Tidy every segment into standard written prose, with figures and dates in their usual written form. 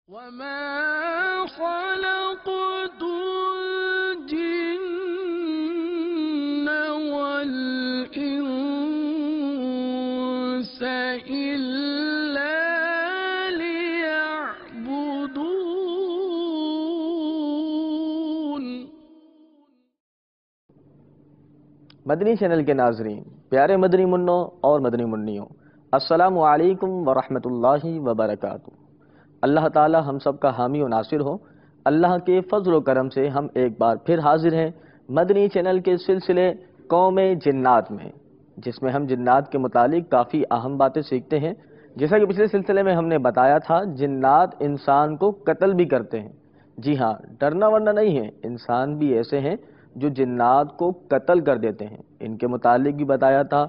وَمَا خَلَقْتُ الْجِنَّ وَالْإِنسَ إِلَّا لِيَعْبُدُونِ۔ مدنی چینل کے ناظرین، پیارے مدنی منوں اور مدنی منیوں، السلام علیکم ورحمۃ اللہ وبرکاتہ۔ اللہ تعالی ہم سب کا حامی و ناصر ہو۔ اللہ کے فضل و کرم سے ہم ایک بار پھر حاضر ہیں مدنی چینل کے سلسلے قوم جنات میں، جس میں ہم جنات کے متعلق کافی اہم باتیں سیکھتے ہیں۔ جیسا کہ پچھلے سلسلے میں ہم نے بتایا تھا، جنات انسان کو قتل بھی کرتے ہیں۔ جی ہاں، ڈرنا ورنا نہیں ہے، انسان بھی ایسے ہیں جو جنات کو قتل کر دیتے ہیں، ان کے متعلق بھی بتایا تھا۔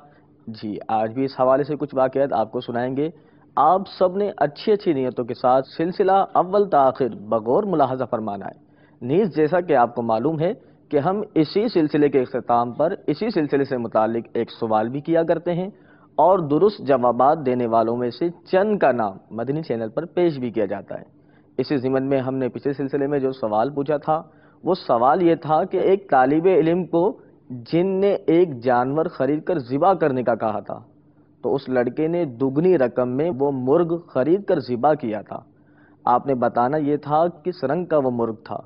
جی آج بھی اس حوالے سے کچھ واقعات آپ کو سنائیں گے۔ آپ سب نے اچھی نیتوں کے ساتھ سلسلہ اول تاخیر بغور ملاحظہ فرمانا ہے۔ نیز جیسا کہ آپ کو معلوم ہے کہ ہم اسی سلسلے کے اختتام پر اسی سلسلے سے متعلق ایک سوال بھی کیا کرتے ہیں، اور درست جوابات دینے والوں میں سے چند کا نام مدنی چینل پر پیش بھی کیا جاتا ہے۔ اسی ضمن میں ہم نے پچھلے سلسلے میں جو سوال پوچھا تھا، وہ سوال یہ تھا کہ ایک طالب علم کو جن نے ایک جانور خرید کر ذبح کرنے کا کہا تھا، تو اس لڑکے نے دگنی رقم میں وہ مرغ خرید کر ذبح کیا تھا۔ آپ نے بتانا یہ تھا کس رنگ کا وہ مرغ تھا۔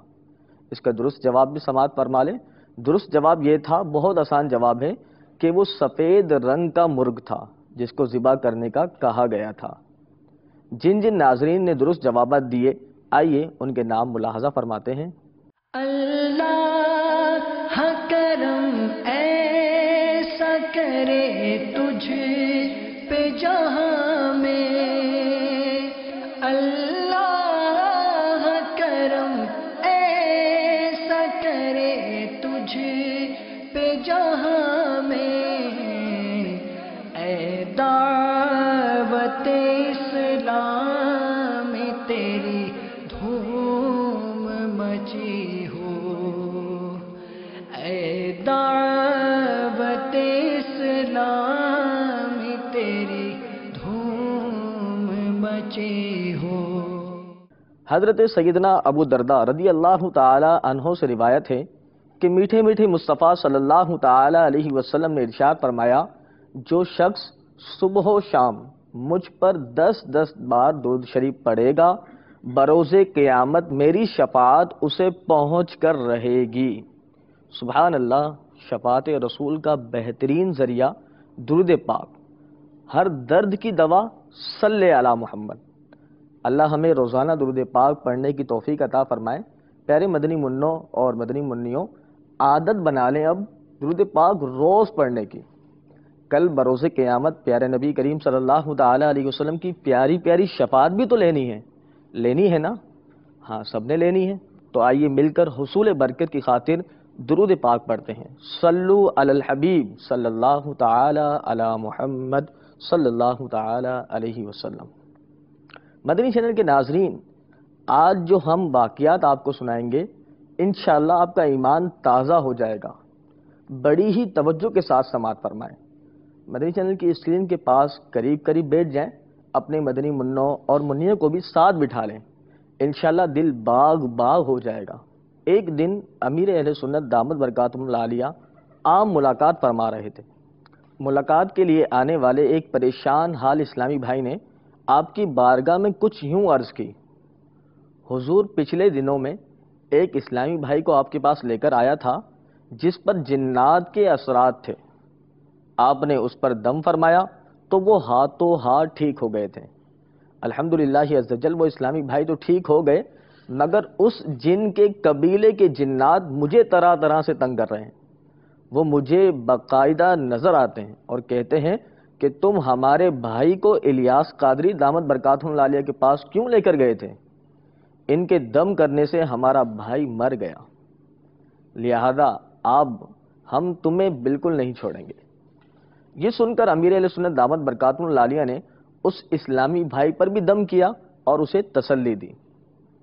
اس کا درست جواب بھی سماعت فرما لیں۔ درست جواب یہ تھا، بہت آسان جواب ہے، کہ وہ سفید رنگ کا مرغ تھا جس کو ذبح کرنے کا کہا گیا تھا۔ جن ناظرین نے درست جوابات دیے، آئیے ان کے نام ملاحظہ فرماتے ہیں۔ اللہ کرم ایسا کرے تجھ پہ جہاں میں، اللہ کرم ایسا کرے تجھ پہ جہاں میں، اے دعوت اسلام تیری دھوم مچی ہو، اے دعوت اسلام تیری دھوم مچی ہو۔ حضرت سیدنا ابو درداء رضی اللہ تعالی عنہ سے روایت ہے کہ میٹھے میٹھے مصطفیٰ صلی اللہ تعالی علیہ وسلم نے ارشاد فرمایا، جو شخص صبح و شام مجھ پر 10 بار درود شریف پڑھے گا، بروز قیامت میری شفاعت اسے پہنچ کر رہے گی۔ سبحان اللہ، شفاعت رسول کا بہترین ذریعہ درود پاک، ہر درد کی دوا صلی علی محمد۔ اللہ ہمیں روزانہ درود پاک پڑھنے کی توفیق عطا فرمائے۔ پیارے مدنی منوں اور مدنی منیوں، عادت بنا لیں اب درود پاک روز پڑھنے کی۔ کل بروز قیامت پیارے نبی کریم صلی اللہ تعالی علیہ وسلم کی پیاری پیاری شفاعت بھی تو لینی ہے نا؟ ہاں، سب نے لینی ہے۔ تو آئیے مل کر حصول برکت کی خاطر درود پاک پڑھتے ہیں۔ صلو علی الحبیب صلی اللہ تعالی علی محمد صلی اللہ تعالی علیہ وسلم۔ مدنی چینل کے ناظرین، آج جو ہم واقعات آپ کو سنائیں گے، انشاءاللہ آپ کا ایمان تازہ ہو جائے گا۔ بڑی ہی توجہ کے ساتھ سماعت فرمائیں۔ مدنی چینل کی اسکرین کے پاس قریب بیٹھ جائیں، اپنے مدنی منوں اور منیوں کو بھی ساتھ بٹھا لیں، انشاءاللہ دل باغ ہو جائے گا۔ ایک دن امیر اہل سنت دامت برکاتہم العالیہ عام ملاقات فرما رہے تھے۔ ملاقات کے لیے آنے والے ایک پریشان حال اسلامی بھائی نے آپ کی بارگاہ میں کچھ یوں عرض کی، حضور پچھلے دنوں میں ایک اسلامی بھائی کو آپ کے پاس لے کر آیا تھا جس پر جنات کے اثرات تھے، آپ نے اس پر دم فرمایا تو وہ ہاتھوں ہاتھ ٹھیک ہو گئے تھے۔ الحمدللہ عز وجل وہ اسلامی بھائی تو ٹھیک ہو گئے، مگر اس جن کے قبیلے کے جنات مجھے طرح سے تنگ کر رہے ہیں۔ وہ مجھے باقاعدہ نظر آتے ہیں اور کہتے ہیں کہ تم ہمارے بھائی کو الیاس قادری دامت برکاتہم العالیہ کے پاس کیوں لے کر گئے تھے؟ ان کے دم کرنے سے ہمارا بھائی مر گیا، لہذا اب ہم تمہیں بالکل نہیں چھوڑیں گے۔ یہ سن کر امیر اہل سنت دامت برکاتہم العالیہ نے اس اسلامی بھائی پر بھی دم کیا اور اسے تسلی دی۔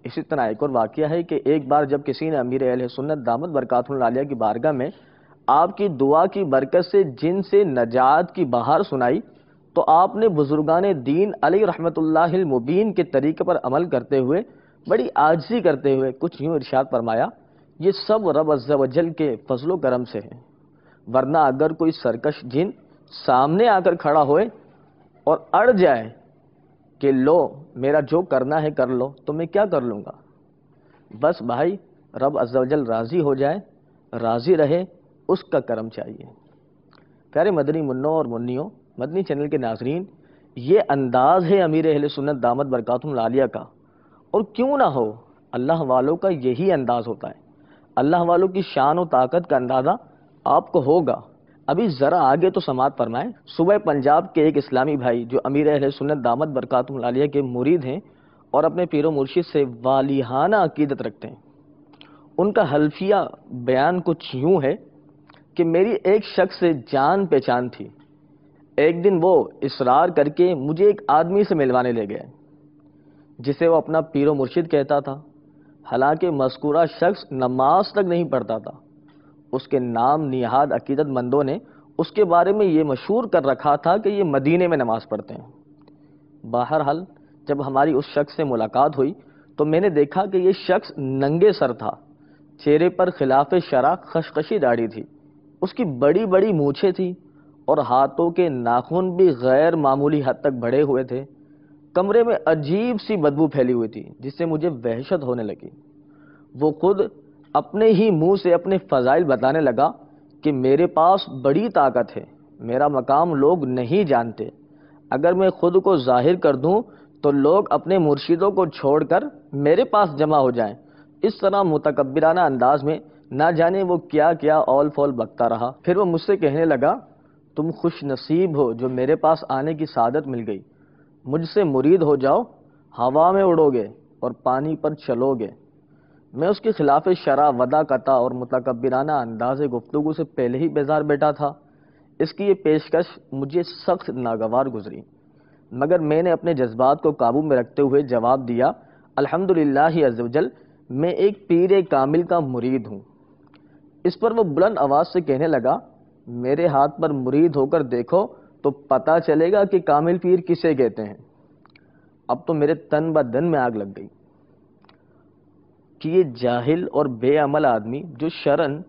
اسی طرح ایک اور واقعہ ہے کہ ایک بار جب کسی نے امیر اہل سنت دامت برکاتہم العالیہ کی بارگاہ میں آپ کی دعا کی برکت سے جن سے نجات کی بہار سنائی، تو آپ نے بزرگان دین علیہ رحمت اللہ المبین کے طریقے پر عمل کرتے ہوئے بڑی عاجزی کرتے ہوئے کچھ یوں ارشاد فرمایا، یہ سب رب عز و جل کے فضل و کرم سے ہے، ورنہ اگر کوئی سرکش جن سامنے آ کر کھڑا ہوئے اور اڑ جائے کہ لو میرا جو کرنا ہے کر لو، تو میں کیا کر لوں گا؟ بس بھائی رب عز و جل راضی ہو جائے، راضی رہے، اس کا کرم چاہیے۔ پیارے مدنی منوں اور منیوں، مدنی چینل کے ناظرین، یہ انداز ہے امیر اہل سنت دامت برکاتہم العالیہ کا، اور کیوں نہ ہو، اللہ والوں کا یہی انداز ہوتا ہے۔ اللہ والوں کی شان و طاقت کا اندازہ آپ کو ہوگا۔ ابھی ذرا آگے تو سماعت فرمائیں، صوبہ پنجاب کے ایک اسلامی بھائی جو امیر اہل سنت دامت برکاتہم العالیہ کے مرید ہیں اور اپنے پیر و مرشد سے والیانہ عقیدت رکھتے ہیں، ان کا حلفیہ بیان کچھ یوں ہے کہ میری ایک شخص سے جان پہچان تھی، ایک دن وہ اصرار کر کے مجھے ایک آدمی سے ملوانے لے گئے جسے وہ اپنا پیر و مرشد کہتا تھا، حالانکہ مذکورہ شخص نماز تک نہیں پڑھتا تھا۔ اس کے نام نہاد عقیدت مندوں نے اس کے بارے میں یہ مشہور کر رکھا تھا کہ یہ مدینے میں نماز پڑھتے ہیں۔ بہرحال جب ہماری اس شخص سے ملاقات ہوئی تو میں نے دیکھا کہ یہ شخص ننگے سر تھا، چہرے پر خلاف شرع خشخشی داڑھی تھی، اس کی بڑی بڑی مونچھیں تھی اور ہاتھوں کے ناخن بھی غیر معمولی حد تک بڑھے ہوئے تھے۔ کمرے میں عجیب سی بدبو پھیلی ہوئی تھی جس سے مجھے وحشت ہونے لگی۔ وہ خود اپنے ہی منہ سے اپنے فضائل بتانے لگا کہ میرے پاس بڑی طاقت ہے، میرا مقام لوگ نہیں جانتے، اگر میں خود کو ظاہر کر دوں تو لوگ اپنے مرشدوں کو چھوڑ کر میرے پاس جمع ہو جائیں۔ اس طرح متکبرانہ انداز میں نہ جانے وہ کیا کیا اول فول بکتا رہا۔ پھر وہ مجھ سے کہنے لگا، تم خوش نصیب ہو جو میرے پاس آنے کی سعادت مل گئی، مجھ سے مرید ہو جاؤ، ہوا میں اڑو گے اور پانی پر چلو گے۔ میں اس کے خلاف شرع ودا قطع اور متکبرانہ انداز گفتگو سے پہلے ہی بیزار بیٹھا تھا۔ اس کی یہ پیشکش مجھے سخت ناگوار گزری، مگر میں نے اپنے جذبات کو قابو میں رکھتے ہوئے جواب دیا، الحمدللہ عز و جل، میں ایک پیر کامل کا مرید ہوں۔ اس پر وہ بلند آواز سے کہنے لگا، میرے ہاتھ پر مرید ہو کر دیکھو تو پتہ چلے گا کہ کامل پیر کسے کہتے ہیں۔ اب تو میرے تن بدن میں آگ لگ گئی کہ یہ جاہل اور بے عمل آدمی جو شرعن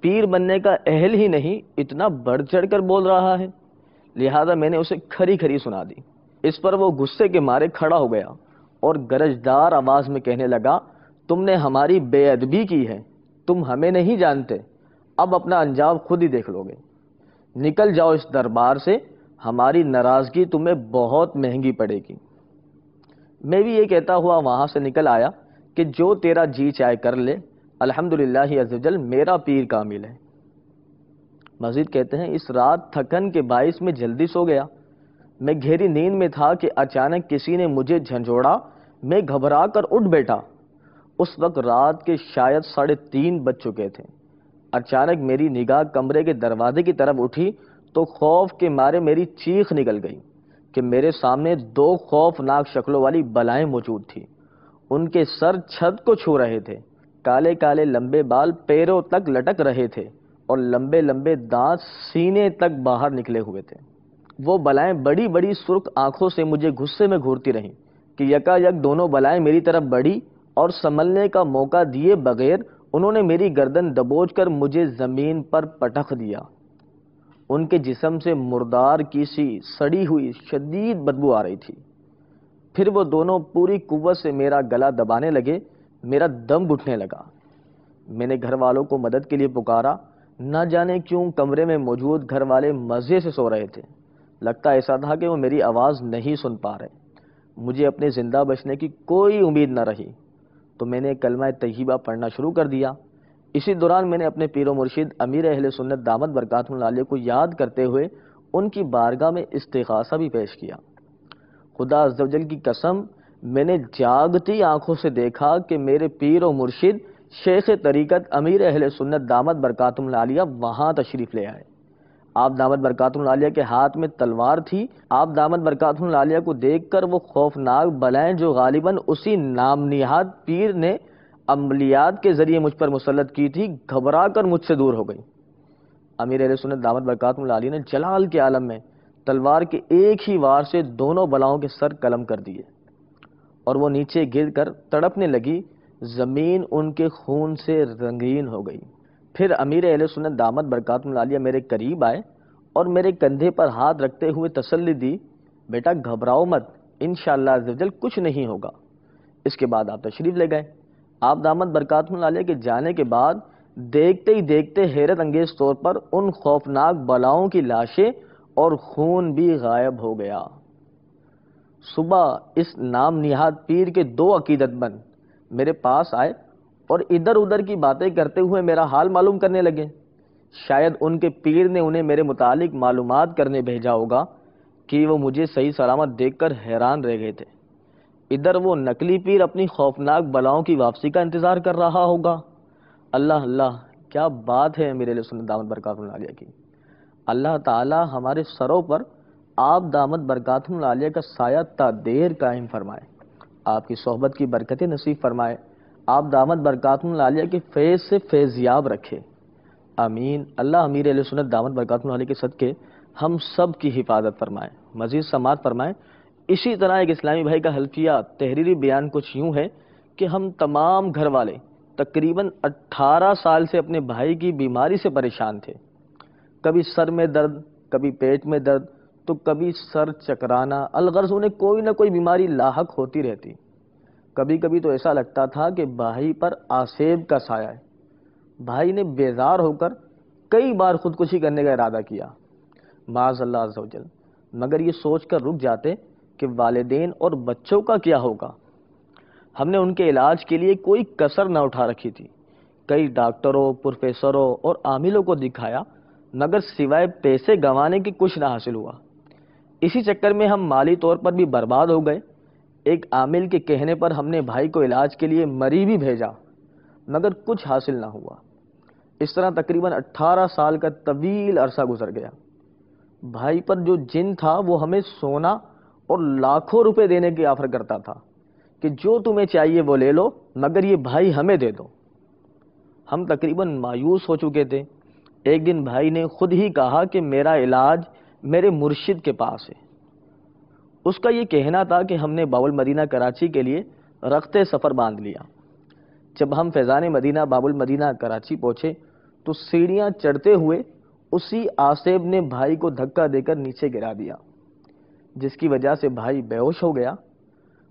پیر بننے کا اہل ہی نہیں، اتنا بڑھ چڑھ کر بول رہا ہے۔ لہذا میں نے اسے کھری کھری سنا دی۔ اس پر وہ غصے کے مارے کھڑا ہو گیا اور گرجدار آواز میں کہنے لگا، تم نے ہماری بے ادبی کی ہے، تم ہمیں نہیں جانتے، اب اپنا انجام خود ہی دیکھ لو گے، نکل جاؤ اس دربار سے، ہماری ناراضگی تمہیں بہت مہنگی پڑے گی۔ میں بھی یہ کہتا ہوا وہاں سے نکل آیا کہ جو تیرا جی چاہے کر لے، الحمدللہ عز و جل میرا پیر کامل ہے۔ مزید کہتے ہیں، اس رات تھکن کے باعث میں جلدی سو گیا، میں گہری نیند میں تھا کہ اچانک کسی نے مجھے جھنجھوڑا، میں گھبرا کر اٹھ بیٹھا۔ اس وقت رات کے شاید 3:30 بج چکے تھے۔ اچانک میری نگاہ کمرے کے دروازے کی طرف اٹھی تو خوف کے مارے میری چیخ نکل گئی کہ میرے سامنے 2 خوفناک شکلوں والی بلائیں موجود تھیں۔ ان کے سر چھت کو چھو رہے تھے، کالے کالے لمبے بال پیروں تک لٹک رہے تھے اور لمبے لمبے دانت سینے تک باہر نکلے ہوئے تھے۔ وہ بلائیں بڑی بڑی سرخ آنکھوں سے مجھے غصے میں گھورتی رہیں کہ یکا یک دونوں بلائیں میری طرف بڑھی اور سنبھلنے کا موقع دیے بغیر انہوں نے میری گردن دبوچ کر مجھے زمین پر پٹخ دیا۔ ان کے جسم سے مردار کی سی سڑی ہوئی شدید بدبو آ رہی تھی۔ پھر وہ دونوں پوری قوت سے میرا گلا دبانے لگے، میرا دم گھٹنے لگا۔ میں نے گھر والوں کو مدد کے لیے پکارا، نہ جانے کیوں کمرے میں موجود گھر والے مزے سے سو رہے تھے، لگتا ایسا تھا کہ وہ میری آواز نہیں سن پا رہے۔ مجھے اپنے زندہ بچنے کی کوئی امید نہ رہی تو میں نے کلمہ طیبہ پڑھنا شروع کر دیا۔ اسی دوران میں نے اپنے پیر و مرشد امیر اہل سنت دامت برکاتہم العالیہ کو یاد کرتے ہوئے ان کی بارگاہ میں استغاثہ بھی پیش کیا۔ خدا عز و جل کی قسم، میں نے جاگتی آنکھوں سے دیکھا کہ میرے پیر و مرشد شیخ طریقت امیر اہل سنت دامت برکاتہم العالیہ وہاں تشریف لے آئے۔ آپ دامت برکاتہم العالیہ کے ہاتھ میں تلوار تھی۔ آپ دامت برکاتہم العالیہ کو دیکھ کر وہ خوفناک بلائیں جو غالباً اسی نام نہاد پیر نے عملیات کے ذریعے مجھ پر مسلط کی تھی، گھبرا کر مجھ سے دور ہو گئی۔ امیر اہل سنت دامت برکاتہم العالیہ نے جلال کے عالم میں تلوار کے ایک ہی وار سے دونوں بلاؤں کے سر قلم کر دیے اور وہ نیچے گر کر تڑپنے لگی۔ زمین ان کے خون سے رنگین ہو گئی۔ پھر امیر اہل سنت دامت برکاتہ العالیہ میرے قریب آئے اور میرے کندھے پر ہاتھ رکھتے ہوئے تسلی دی، بیٹا گھبراؤ مت، انشاءاللہ عزوجل کچھ نہیں ہوگا۔ اس کے بعد آپ تشریف لے گئے۔ آپ دامت برکاتہ العالیہ کے جانے کے بعد دیکھتے ہی دیکھتے حیرت انگیز طور پر ان خوفناک بلاؤں کی لاشیں اور خون بھی غائب ہو گیا۔ صبح اس نام نہاد پیر کے 2 عقیدت مند میرے پاس آئے اور ادھر ادھر کی باتیں کرتے ہوئے میرا حال معلوم کرنے لگے۔ شاید ان کے پیر نے انہیں میرے متعلق معلومات کرنے بھیجا ہوگا کہ وہ مجھے صحیح سلامت دیکھ کر حیران رہ گئے تھے۔ ادھر وہ نقلی پیر اپنی خوفناک بلاؤں کی واپسی کا انتظار کر رہا ہوگا۔ اللہ اللہ، کیا بات ہے امیر اہل سنت دامت برکاتہ العالیہ کی۔ اللہ تعالی ہمارے سروں پر آپ دامت برکاتہ العالیہ کا سایہ تا دیر قائم فرمائے، آپ کی صحبت کی برکتیں نصیب فرمائے، آپ دامت برکاتہ العالیہ کے فیض سے فیضیاب رکھے، آمین۔ اللہ امیر اہل سنت دامت برکاتہ العالیہ کے صدقے ہم سب کی حفاظت فرمائے، مزید سماعت فرمائے۔ اسی طرح ایک اسلامی بھائی کا حلفیہ تحریری بیان کچھ یوں ہے کہ ہم تمام گھر والے تقریباً 18 سال سے اپنے بھائی کی بیماری سے پریشان تھے۔ کبھی سر میں درد، کبھی پیٹ میں درد، تو کبھی سر چکرانا، الغرض انہیں کوئی نہ کوئی بیماری لاحق ہوتی رہتی۔ کبھی کبھی تو ایسا لگتا تھا کہ بھائی پر آسیب کا سایہ ہے۔ بھائی نے بیزار ہو کر کئی بار خودکشی کرنے کا ارادہ کیا، معاذ اللہ عز و جل، مگر یہ سوچ کر رک جاتے کہ والدین اور بچوں کا کیا ہوگا۔ ہم نے ان کے علاج کے لیے کوئی کسر نہ اٹھا رکھی تھی، کئی ڈاکٹروں، پروفیسروں اور عاملوں کو دکھایا، مگر سوائے پیسے گنوانے کے کچھ نہ حاصل ہوا۔ اسی چکر میں ہم مالی طور پر بھی برباد ہو گئے۔ ایک عامل کے کہنے پر ہم نے بھائی کو علاج کے لیے مری بھی بھیجا، مگر کچھ حاصل نہ ہوا۔ اس طرح تقریباً 18 سال کا طویل عرصہ گزر گیا۔ بھائی پر جو جن تھا وہ ہمیں سونا اور لاکھوں روپے دینے کی آفر کرتا تھا کہ جو تمہیں چاہیے وہ لے لو، مگر یہ بھائی ہمیں دے دو۔ ہم تقریباً مایوس ہو چکے تھے۔ ایک دن بھائی نے خود ہی کہا کہ میرا علاج میرے مرشد کے پاس ہے۔ اس کا یہ کہنا تھا کہ ہم نے باب المدینہ کراچی کے لیے رخت سفر باندھ لیا۔ جب ہم فیضان مدینہ باب المدینہ کراچی پہنچے تو سیڑھیاں چڑھتے ہوئے اسی آصیب نے بھائی کو دھکا دے کر نیچے گرا دیا، جس کی وجہ سے بھائی بے ہوش ہو گیا۔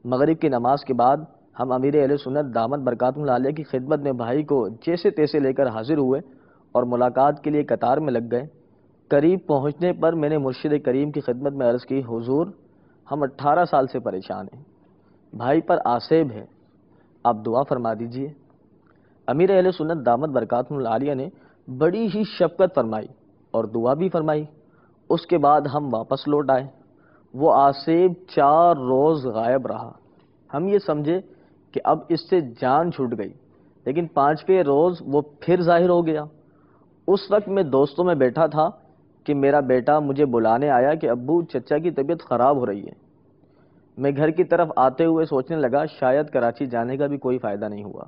مغرب کی نماز کے بعد ہم امیر اہل سنت دامت برکاتہ العالیہ کی خدمت میں بھائی کو جیسے تیسے لے کر حاضر ہوئے اور ملاقات کے لیے قطار میں لگ گئے۔ قریب پہنچنے پر میں نے مرشد کریم کی خدمت میں عرض کی، حضور ہم 18 سال سے پریشان ہیں، بھائی پر آصیب ہے، آپ دعا فرما دیجئے۔ امیر اہل سنت دامت برکاتہ العالیہ نے بڑی ہی شفقت فرمائی اور دعا بھی فرمائی۔ اس کے بعد ہم واپس لوٹ آئے۔ وہ آصیب 4 روز غائب رہا۔ ہم یہ سمجھے کہ اب اس سے جان چھوٹ گئی، لیکن 5ویں روز وہ پھر ظاہر ہو گیا۔ اس وقت میں دوستوں میں بیٹھا تھا کہ میرا بیٹا مجھے بلانے آیا کہ ابو چچا کی طبیعت خراب ہو رہی ہے۔ میں گھر کی طرف آتے ہوئے سوچنے لگا شاید کراچی جانے کا بھی کوئی فائدہ نہیں ہوا۔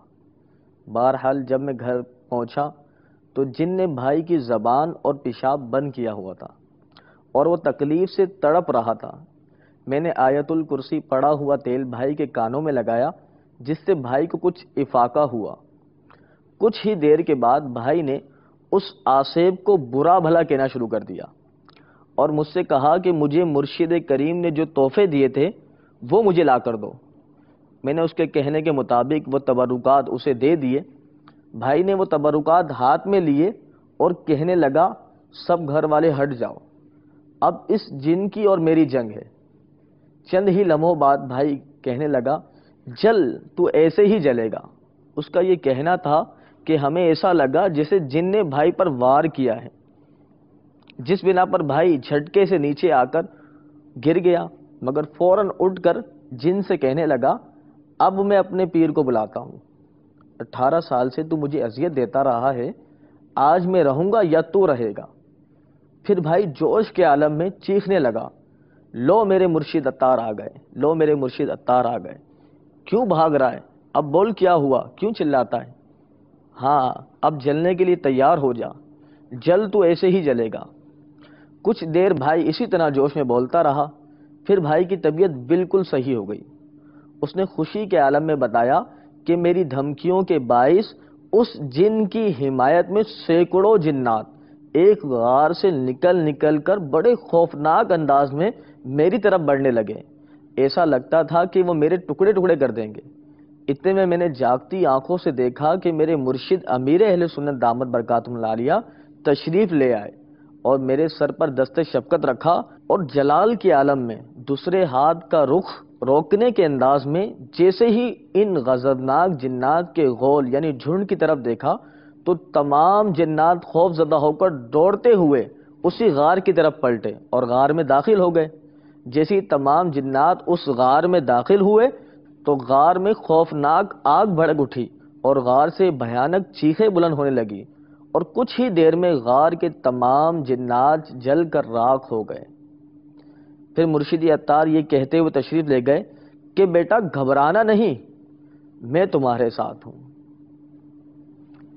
بہرحال جب میں گھر پہنچا تو جن نے بھائی کی زبان اور پیشاب بند کیا ہوا تھا اور وہ تکلیف سے تڑپ رہا تھا۔ میں نے آیت الکرسی پڑا ہوا تیل بھائی کے کانوں میں لگایا، جس سے بھائی کو کچھ افاقہ ہوا۔ کچھ ہی دیر کے بعد بھائی نے اس آصیب کو برا بھلا کہنا شروع کر دیا اور مجھ سے کہا کہ مجھے مرشد کریم نے جو تحفے دیے تھے وہ مجھے لا کر دو۔ میں نے اس کے کہنے کے مطابق وہ تبرکات اسے دے دیے۔ بھائی نے وہ تبرکات ہاتھ میں لیے اور کہنے لگا، سب گھر والے ہٹ جاؤ، اب اس جن کی اور میری جنگ ہے۔ چند ہی لمحوں بعد بھائی کہنے لگا، جل تو ایسے ہی جلے گا۔ اس کا یہ کہنا تھا کہ ہمیں ایسا لگا جیسے جن نے بھائی پر وار کیا ہے، جس بنا پر بھائی جھٹکے سے نیچے آ کر گر گیا، مگر فوراً اٹھ کر جن سے کہنے لگا، اب میں اپنے پیر کو بلاتا ہوں۔ 18 سال سے تو مجھے اذیت دیتا رہا ہے، آج میں رہوں گا یا تو رہے گا۔ پھر بھائی جوش کے عالم میں چیخنے لگا، لو میرے مرشد عطار آ گئے، لو میرے مرشد عطار آ گئے۔ کیوں بھاگ رہا ہے؟ اب بول کیا ہوا؟ کیوں چلاتا ہے؟ ہاں اب جلنے کے لیے تیار ہو جا، جل تو ایسے ہی جلے گا۔ کچھ دیر بھائی اسی طرح جوش میں بولتا رہا، پھر بھائی کی طبیعت بالکل صحیح ہو گئی۔ اس نے خوشی کے عالم میں بتایا کہ میری دھمکیوں کے باعث اس جن کی حمایت میں سینکڑوں جنات ایک غار سے نکل نکل کر بڑے خوفناک انداز میں میری طرف بڑھنے لگے۔ ایسا لگتا تھا کہ وہ میرے ٹکڑے ٹکڑے کر دیں گے۔ اتنے میں نے جاگتی آنکھوں سے دیکھا کہ میرے مرشد امیر اہل سنت دامت برکاتہم العالیہ تشریف لے آئے اور میرے سر پر دست شفقت رکھا، اور جلال کے عالم میں دوسرے ہاتھ کا رخ روکنے کے انداز میں جیسے ہی ان غضبناک جنات کے غول یعنی جھنڈ کی طرف دیکھا تو تمام جنات خوف زدہ ہو کر دوڑتے ہوئے اسی غار کی طرف پلٹے اور غار میں داخل ہو گئے۔ جیسے ہی تمام جنات اس غار میں داخل ہوئے تو غار میں خوفناک آگ بھڑک اٹھی اور غار سے بھیانک چیخیں بلند ہونے لگی، اور کچھ ہی دیر میں غار کے تمام جنات جل کر راکھ ہو گئے۔ پھر مرشد عطار یہ کہتے ہوئے تشریف لے گئے کہ بیٹا گھبرانا نہیں، میں تمہارے ساتھ ہوں۔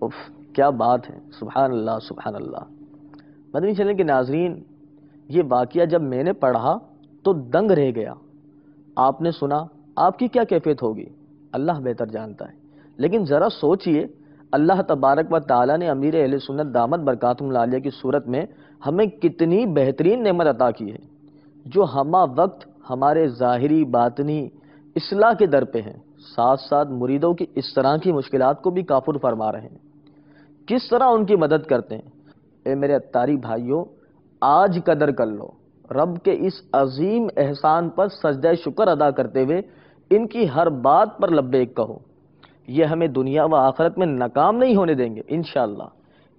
اف، کیا بات ہے، سبحان اللہ سبحان اللہ۔ مدنی چینل کے ناظرین، یہ واقعہ جب میں نے پڑھا تو دنگ رہ گیا۔ آپ نے سنا، آپ کی کیا کیفیت ہوگی اللہ بہتر جانتا ہے، لیکن ذرا سوچئے اللہ تبارک و تعالیٰ نے امیر اہل سنت دامت برکاتہم العالیہ کی صورت میں ہمیں کتنی بہترین نعمت عطا کی ہے، جو ہمہ وقت ہمارے ظاہری باطنی اصلاح کے در پہ ہیں، ساتھ ساتھ مریدوں کی اس طرح کی مشکلات کو بھی کافر فرما رہے ہیں، کس طرح ان کی مدد کرتے ہیں۔ اے میرے اتاری بھائیوں، آج قدر کر لو، رب کے اس عظیم احسان پر سجدہ شکر ادا کرتے ہوئے ان کی ہر بات پر لبیک کہو۔ یہ ہمیں دنیا و آخرت میں ناکام نہیں ہونے دیں گے انشاءاللہ۔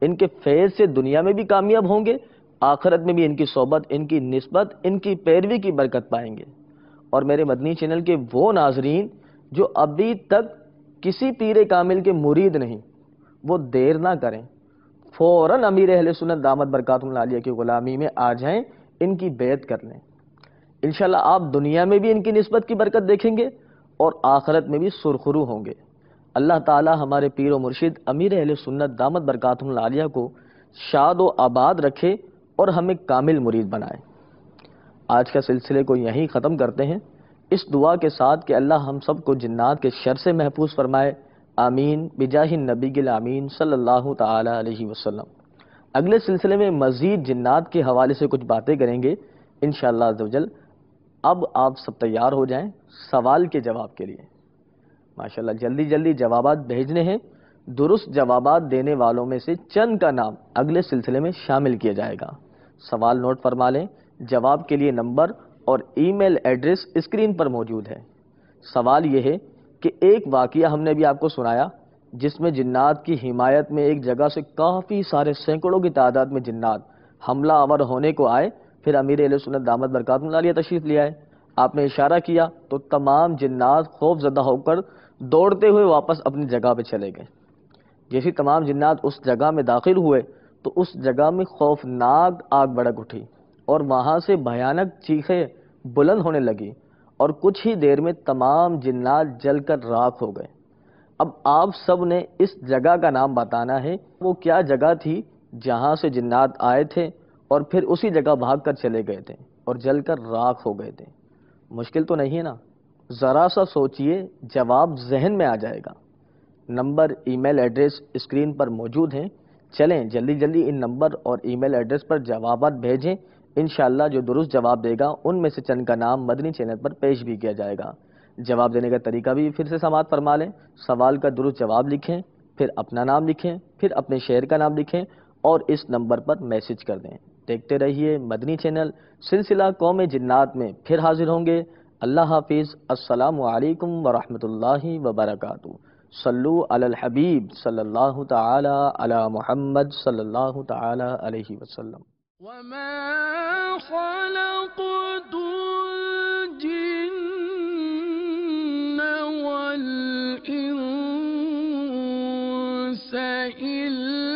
ان کے فیض سے دنیا میں بھی کامیاب ہوں گے، آخرت میں بھی ان کی صحبت، ان کی نسبت، ان کی پیروی کی برکت پائیں گے۔ اور میرے مدنی چینل کے وہ ناظرین جو ابھی تک کسی پیر کامل کے مرید نہیں، وہ دیر نہ کریں، فوراً امیر اہل سنت دامت برکاتہم العالیہ کی غلامی میں آ جائیں، ان کی بیعت کر لیں۔ انشاءاللہ آپ دنیا میں بھی ان کی نسبت کی برکت دیکھیں گے اور آخرت میں بھی سرخرو ہوں گے۔ اللہ تعالی ہمارے پیر و مرشد امیر اہل سنت دامت برکاتہم العالیہ کو شاد و آباد رکھے اور ہمیں کامل مرید بنائے۔ آج کا سلسلے کو یہیں ختم کرتے ہیں، اس دعا کے ساتھ کہ اللہ ہم سب کو جنات کے شر سے محفوظ فرمائے، آمین بجاہ النبی الامین صلی اللہ تعالی علیہ وسلم۔ اگلے سلسلے میں مزید جنات کے حوالے سے کچھ باتیں کریں گے انشاءاللہ عزوجل۔ اب آپ سب تیار ہو جائیں سوال کے جواب کے لیے۔ ماشاءاللہ جلدی جلدی جوابات بھیجنے ہیں، درست جوابات دینے والوں میں سے چند کا نام اگلے سلسلے میں شامل کیا جائے گا۔ سوال نوٹ فرما لیں، جواب کے لیے نمبر اور ای میل ایڈریس اسکرین پر موجود ہے۔ سوال یہ ہے کہ ایک واقعہ ہم نے بھی آپ کو سنایا جس میں جنات کی حمایت میں ایک جگہ سے کافی سارے سینکڑوں کی تعداد میں جنات حملہ آور ہونے کو آئے، پھر امیر اہل سنت دامت برکاتہم العالیہ تشریف لے آئے، آپ نے اشارہ کیا تو تمام جنات خوف زدہ ہو کر دوڑتے ہوئے واپس اپنی جگہ پہ چلے گئے۔ جیسے تمام جنات اس جگہ میں داخل ہوئے تو اس جگہ میں خوفناک آگ بھڑک اٹھی اور وہاں سے بھیانک چیخیں بلند ہونے لگی، اور کچھ ہی دیر میں تمام جنات جل کر راکھ ہو گئے۔ اب آپ سب نے اس جگہ کا نام بتانا ہے، وہ کیا جگہ تھی جہاں سے جنات آئے تھے اور پھر اسی جگہ بھاگ کر چلے گئے تھے اور جل کر راکھ ہو گئے تھے۔ مشکل تو نہیں ہے نا؟ ذرا سا سوچئے، جواب ذہن میں آ جائے گا۔ نمبر ای میل ایڈریس اسکرین پر موجود ہیں، چلیں جلدی جلدی ان نمبر اور ای میل ایڈریس پر جوابات بھیجیں، انشاءاللہ جو درست جواب دے گا ان میں سے چند کا نام مدنی چینل پر پیش بھی کیا جائے گا۔ جواب دینے کا طریقہ بھی پھر سے سماعت فرما لیں، سوال کا درست جواب لکھیں، پھر اپنا نام لکھیں، پھر اپنے شہر کا نام لکھیں اور اس نمبر پر میسج کر دیں۔ دیکھتے رہیے مدنی چینل۔ سلسلہ قوم جنات میں پھر حاضر ہوں گے۔ اللہ حافظ۔ السلام علیکم ورحمۃ اللہ وبرکاتہ۔ صلو علی الحبیب صلی اللہ تعالی علی محمد صلی اللہ تعالی علیہ وسلم۔ وما خلقت الجن والإنس إلا